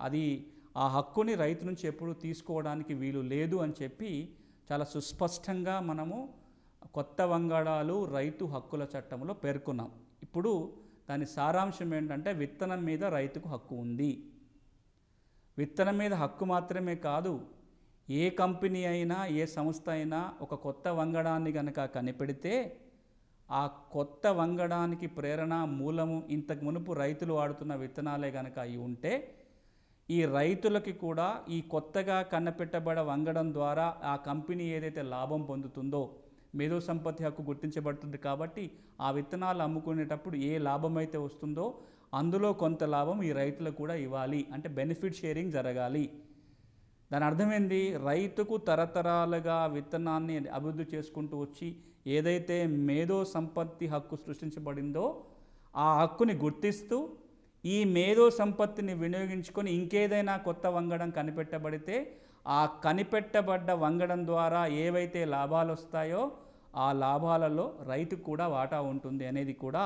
అది ఆ హక్కుని రైతు నుంచి ఎప్పుడు తీసుకోవడానికి వీలు లేదు అని చెప్పి చాలా సుస్పష్టంగా మనము కొత్త వంగడాలు రైతు హక్కుల చట్టంలో పేర్కొన్నాం. ఇప్పుడు దాని సారాంశం ఏంటంటే విత్తనం మీద రైతుకు హక్కు ఉంది. విత్తనం మీద హక్కు మాత్రమే కాదు, ఏ కంపెనీ అయినా ఏ సంస్థ అయినా ఒక కొత్త వంగడాన్ని కనుక కనిపెడితే ఆ కొత్త వంగడానికి ప్రేరణ మూలము ఇంతకు మునుపు రైతులు వాడుతున్న విత్తనాలే కనుక అయి ఉంటే ఈ రైతులకి కూడా ఈ కొత్తగా కనిపెట్టబడ వంగడం ద్వారా ఆ కంపెనీ ఏదైతే లాభం పొందుతుందో మేధో సంపత్తి హక్కు గుర్తించబడుతుంది కాబట్టి ఆ విత్తనాలు అమ్ముకునేటప్పుడు ఏ లాభం అయితే వస్తుందో అందులో కొంత లాభం ఈ రైతులకు కూడా ఇవ్వాలి, అంటే బెనిఫిట్ షేరింగ్ జరగాలి. దాని అర్థమైంది, రైతుకు తరతరాలుగా విత్తనాన్ని అభివృద్ధి చేసుకుంటూ వచ్చి ఏదైతే మేధో సంపత్తి హక్కు సృష్టించబడిందో ఆ హక్కుని గుర్తిస్తూ ఈ మేధో సంపత్తిని వినియోగించుకొని ఇంకేదైనా కొత్త వంగడం కనిపెట్టబడితే ఆ కనిపెట్టబడ్డ వంగడం ద్వారా ఏవైతే లాభాలు వస్తాయో ఆ లాభాలలో రైతుకు కూడా వాటా ఉంటుంది అనేది కూడా